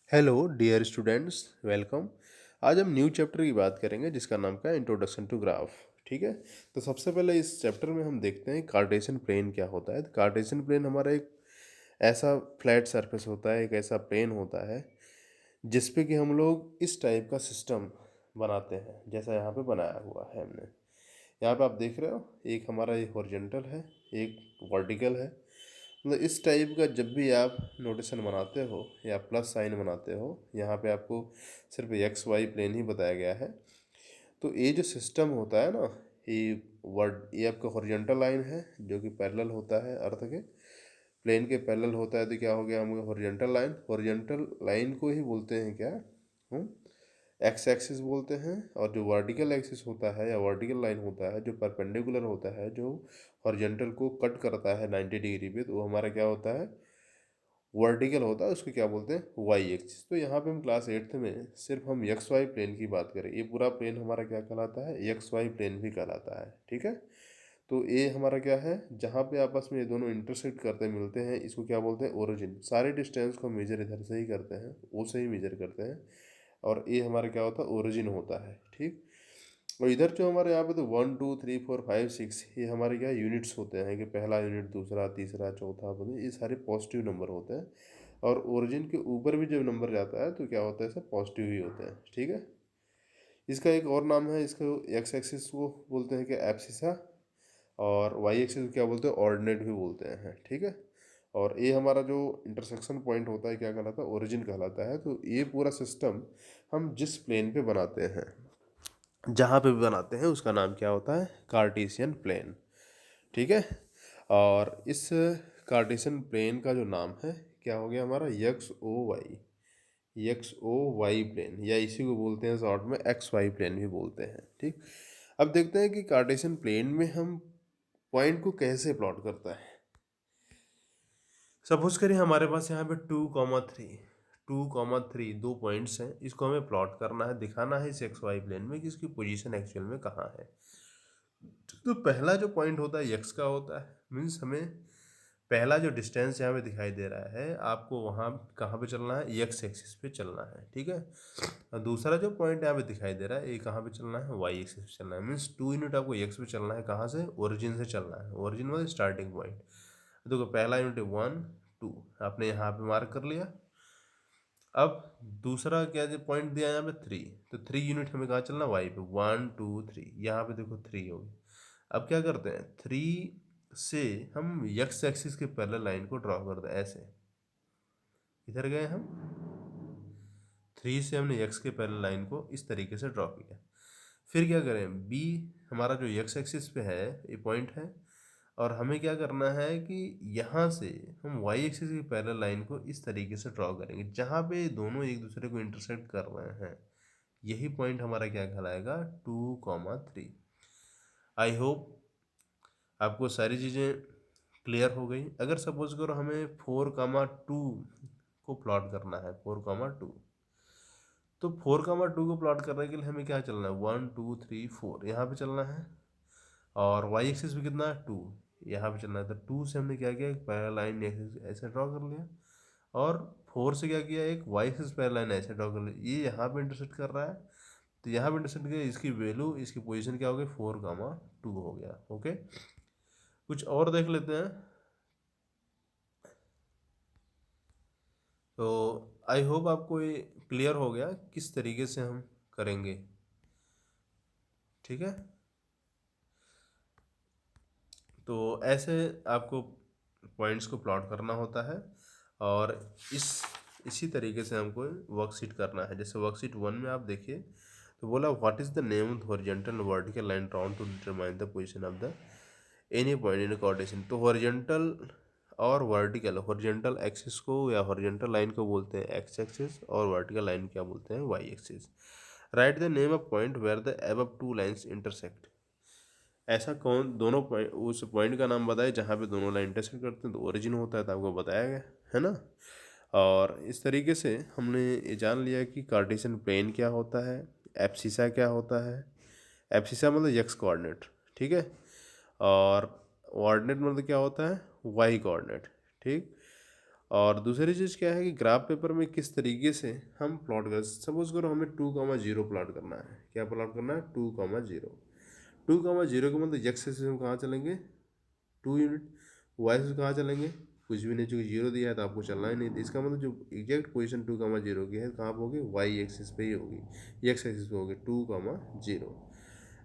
Hello dear students, welcome. आज हम new chapter की बात करेंगे जिसका नाम का इंट्रोडक्शन टू ग्राफ। ठीक है। तो सबसे पहले इस चैप्टर में हम देखते हैं कार्टेशियन प्लेन क्या होता है। तो कार्टेशियन प्लेन हमारा एक ऐसा फ्लैट सरफेस होता है, एक ऐसा प्लेन होता है जिस पे कि हम लोग इस टाइप का सिस्टम बनाते हैं जैसा यहाँ पे बनाया हुआ है हमने। यहाँ पे आप देख रहे हो, एक हमारा ये हॉरिजॉन्टल है, एक वर्टिकल है। मतलब इस टाइप का जब भी आप नोटेशन बनाते हो या प्लस साइन बनाते हो, यहाँ पे आपको सिर्फ एक्स वाई प्लेन ही बताया गया है। तो ये जो सिस्टम होता है ना, ये वर्ड ये आपका हॉरिजॉन्टल लाइन है जो कि पैरेलल होता है अर्थ के प्लेन के पैरेलल होता है। तो क्या हो गया, हम हॉरिजॉन्टल लाइन को ही बोलते हैं क्या, हम एक्स एक्सिस बोलते हैं। और जो वर्टिकल एक्सिस होता है या वर्टिकल लाइन होता है जो परपेंडिकुलर होता है, जो हॉरिजॉन्टल को कट करता है 90 डिग्री पे, तो वो हमारा क्या होता है, वर्टिकल होता है। उसको क्या बोलते हैं, वाई एक्सिस। तो यहाँ पे हम क्लास 8th में सिर्फ हम एक्स वाई प्लेन की बात करें। ये पूरा प्लेन हमारा क्या कहलाता है, एक्स वाई प्लेन भी कहलाता है। ठीक है। तो ये हमारा क्या है, जहाँ पे आपस में ये दोनों इंटरसेक्ट करते मिलते हैं, इसको क्या बोलते हैं, ओरिजिन। सारे डिस्टेंस को मेजर इधर से ही करते हैं, वो से ही मेजर करते हैं। और ये हमारा क्या होता है, ओरिजिन होता है। ठीक। और इधर जो हमारे यहाँ पे तो 1 2 3 4 5 6 ये हमारे क्या यूनिट्स होते हैं कि पहला यूनिट, दूसरा, तीसरा, चौथा, मतलब ये सारे पॉजिटिव नंबर होते हैं। और ओरिजिन के ऊपर भी जब नंबर जाता है तो क्या होता है, सब पॉजिटिव ही होते हैं। ठीक है। इसका एक और नाम है, इसको एक्स एक्सिस को बोलते हैं कि एब्सिसा, और वाई एक्सिस को क्या बोलते हैं, ऑर्डिनेट भी बोलते हैं। ठीक है। और ये हमारा जो इंटरसेक्शन पॉइंट होता है क्या कहलाता है, ओरिजिन कहलाता है। तो ये पूरा सिस्टम हम जिस प्लेन पे बनाते हैं, जहाँ पे भी बनाते हैं, उसका नाम क्या होता है, कार्टेशियन प्लेन। ठीक है। और इस कार्टेशियन प्लेन का जो नाम है क्या हो गया हमारा, X O Y, X O Y plane, या इसी को बोलते हैं शॉर्ट में एक्स वाई प्लेन भी बोलते हैं। ठीक। अब देखते हैं कि कार्टेशियन प्लेन में हम पॉइंट को कैसे प्लॉट करता है। सपोज करिए हमारे पास यहाँ पे 2, 3, 2, 3 दो पॉइंट्स हैं। इसको हमें प्लॉट करना है, दिखाना है इस एक्स वाई प्लेन में कि इसकी पोजीशन एक्चुअल में कहाँ है। तो पहला जो पॉइंट होता है यक्स का होता है, मीन्स हमें पहला जो डिस्टेंस यहाँ पे दिखाई दे रहा है, आपको वहाँ कहाँ पे चलना है, यक्स एक्सिस पे चलना है। ठीक है। और दूसरा जो पॉइंट यहाँ पे दिखाई दे रहा है, ये कहाँ पे चलना है, वाई एक्सिस पे चलना है। मीन्स 2 यूनिट आपको यक्स पे चलना है, कहाँ से, ओरिजिन से चलना है। ओरिजिन मतलब स्टार्टिंग पॉइंट। देखो पहला यूनिट 1 2 आपने यहाँ पे मार्क कर लिया। अब दूसरा क्या जो पॉइंट दिया यहाँ पे 3, तो 3 यूनिट हमें कहाँ चलना, वाई पे, 1 2 3, यहाँ पे देखो 3 हो गया। अब क्या करते हैं, 3 से हम यक्स एक्सिस के पैरेलल लाइन को ड्रॉ करते हैं ऐसे। इधर गए हम, 3 से हमने यक्स के पैरेलल लाइन को इस तरीके से ड्रॉ किया। फिर क्या करें, बी हमारा जो यक्स एक्सिस पे है ये पॉइंट है, और हमें क्या करना है कि यहाँ से हम वाई एक्सिस की पैरेलल लाइन को इस तरीके से ड्रॉ करेंगे जहाँ पे दोनों एक दूसरे को इंटरसेक्ट कर रहे हैं। यही पॉइंट हमारा क्या कहलाएगा, 2, 3। आई होप आपको सारी चीज़ें क्लियर हो गई। अगर सपोज करो हमें 4, 2 को प्लॉट करना है, 4, 2, तो 4, 2 को प्लॉट करने के लिए हमें क्या चलना है, 1 2 3 4 यहाँ पे चलना है। और वाई एक्सिस भी कितना है, 2, यहाँ पे चलना है। तो 2 से हमने क्या किया, एक पैरेलल लाइन ऐसे ड्रॉ कर लिया। और 4 से क्या किया, एक वाई एक्सिस पैरेलल लाइन ऐसे ड्रॉ कर लिया। ये यहाँ पे इंटरसेक्ट कर रहा है, तो यहाँ पे इंटरसेक्ट किया, इसकी वैल्यू, इसकी पोजीशन क्या हो गई, 4, 2 हो गया। ओके। कुछ और देख लेते हैं। तो आई होप आपको ये क्लियर हो गया किस तरीके से हम करेंगे। ठीक है। तो ऐसे आपको पॉइंट्स को प्लॉट करना होता है, और इसी तरीके से हमको वर्कशीट करना है। जैसे वर्कशीट 1 में आप देखिए, तो बोला what is the name of horizontal vertical line drawn to determine the position of the any point in coordination. तो हॉरिजॉन्टल और वर्टिकल, हॉरिजॉन्टल एक्सिस को या हॉरिजॉन्टल लाइन को बोलते हैं एक्स एक्सिस, और वर्टिकल लाइन क्या बोलते हैं, Y axis. Write the name of point where the above two lines intersect. ऐसा कौन दोनों पॉइंट, उस पॉइंट का नाम बताए जहाँ पे दोनों लाइन इंटरसेक्ट करते हैं, तो ओरिजिन होता है। तो आपको बताया गया है ना। और इस तरीके से हमने ये जान लिया कि कार्टेशियन प्लेन क्या होता है, एब्सिसा क्या होता है। एब्सिसा मतलब यक्स कोऑर्डिनेट। ठीक है। और कोऑर्डिनेट मतलब क्या होता है, वाई कोऑर्डिनेट। ठीक। और दूसरी चीज़ क्या है कि ग्राफ पेपर में किस तरीके से हम प्लॉट कर, सपोज करो हमें 2,0 प्लॉट करना है। क्या प्लॉट करना है? 2,0। 2,0 का मतलब एक्स एक्सिस में कहाँ चलेंगे? 2 यूनिट। वाई एक्सिस कहाँ चलेंगे? कुछ भी नहीं, चूँकि 0 दिया है तो आपको चलना ही नहीं। तो इसका मतलब जो एग्जैक्ट पोजीशन 2,0 की है कहाँ पर होगी? वाई एक्सिस पे ही होगी, एक्स एक्सिस पे होगी 2,0।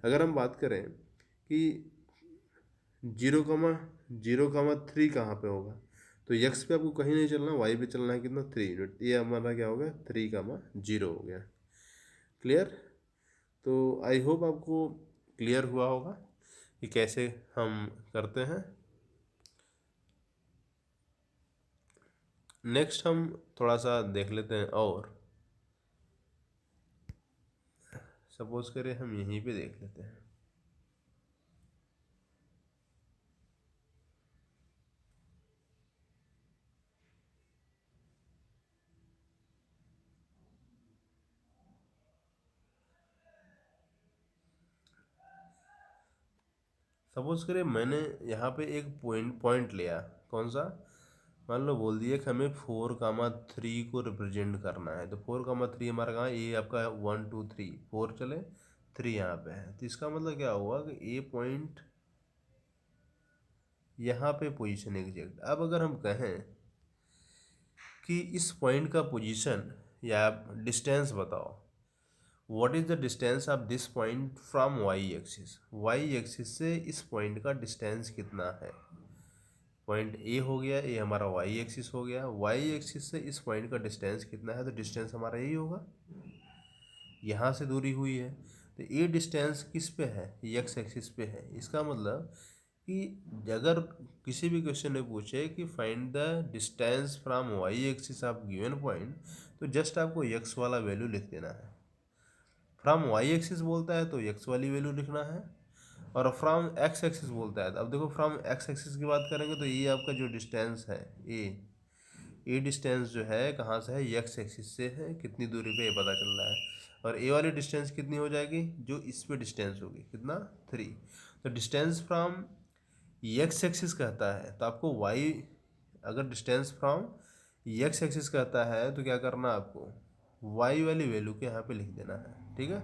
अगर हम बात करें कि 0,0,3 कहाँ पे होगा, तो यक्स पे आपको कहीं नहीं चलना, वाई पे चलना है। कितना? 3 यूनिट। ये हमारा क्या हो गया? 3,0 हो गया। क्लियर? तो आई होप आपको क्लियर हुआ होगा कि कैसे हम करते हैं। नेक्स्ट हम थोड़ा सा देख लेते हैं, और सपोज करें हम यहीं पे देख लेते हैं। सपोज करें मैंने यहाँ पे एक पॉइंट लिया। कौन सा? मान लो बोल दिया कि हमें 4,3 को रिप्रेजेंट करना है। तो 4,3 हमारा कहाँ है? ये आपका 1 2 3, 4 चले, 3 यहाँ पे है। तो इसका मतलब क्या हुआ कि ए पॉइंट यहाँ पे पोजीशन एग्जैक्ट। अब अगर हम कहें कि इस पॉइंट का पोजीशन या डिस्टेंस बताओ, what is the distance of this point from Y axis. Y axis से इस पॉइंट का डिस्टेंस कितना है? पॉइंट ए हो गया, ये हमारा वाई एक्सिस हो गया। वाई एक्सिस से इस पॉइंट का डिस्टेंस कितना है? तो डिस्टेंस हमारा यही होगा, यहाँ से दूरी हुई है। तो ये डिस्टेंस किस पे है? एक्स एक्सिस पे है। इसका मतलब कि अगर किसी भी क्वेश्चन में पूछे कि find the distance from Y axis of given point, तो जस्ट आपको एक्स वाला वैल्यू लिख देना है। फ्रॉम वाई एक्सिस बोलता है तो एक्स वाली वैल्यू लिखना है, और फ्रॉम एक्स एक्सिस बोलता है। अब देखो फ्रॉम एक्स एक्सिस की बात करेंगे तो ये आपका जो डिस्टेंस है ए डिस्टेंस जो है कहाँ से है? एक्स एक्सिस से है। कितनी दूरी पे ये पता चल रहा है। और ए वाली डिस्टेंस कितनी हो जाएगी? जो इस पे डिस्टेंस होगी, कितना? 3। तो डिस्टेंस फ्रॉम एक्स एक्सिस कहता है तो आपको वाई, अगर डिस्टेंस फ्रॉम एक्स एक्सिस कहता है तो क्या करना है आपको? वाई वाली वैल्यू के यहाँ पे लिख देना है, ठीक है।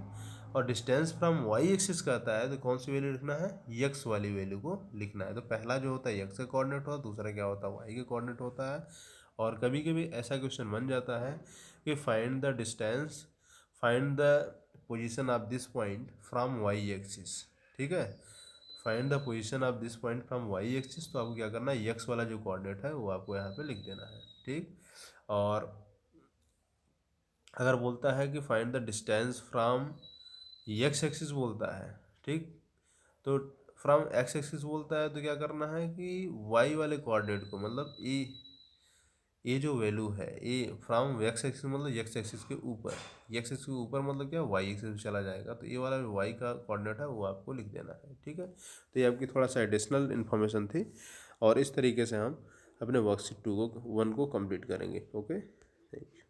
और डिस्टेंस फ्रॉम वाई एक्सिस कहता है तो कौन सी वैल्यू लिखना है? एक्स वाली वैल्यू को लिखना है। तो पहला जो होता है एक्स का कोऑर्डिनेट होता है, दूसरा क्या होता है? वाई का कोऑर्डिनेट होता है। और कभी कभी ऐसा क्वेश्चन बन जाता है कि find the distance, find the position of this point from Y axis, ठीक है। Find the position of this point from Y axis, तो आपको क्या करना है? एक्स वाला जो कोऑर्डिनेट है वो आपको यहाँ पे लिख देना है, ठीक। और अगर बोलता है कि find the distance from x axis बोलता है, ठीक, तो फ्रॉम एक्स एक्सिस बोलता है तो क्या करना है कि वाई वाले कोऑर्डिनेट को, मतलब ये जो वैल्यू है ये फ्रॉम एक्स एक्सिस मतलब एक्स एक्सिस के ऊपर, एक्स एक्सिस के ऊपर मतलब क्या? वाई एक्सिस पे चला जाएगा। तो ये वाला जो वाई का कोऑर्डिनेट है वो आपको लिख देना है, ठीक है। तो ये आपकी थोड़ा सा एडिशनल इन्फॉर्मेशन थी, और इस तरीके से हम अपने वर्कशीट 2 को 1 को कंप्लीट करेंगे। Okay, thank you.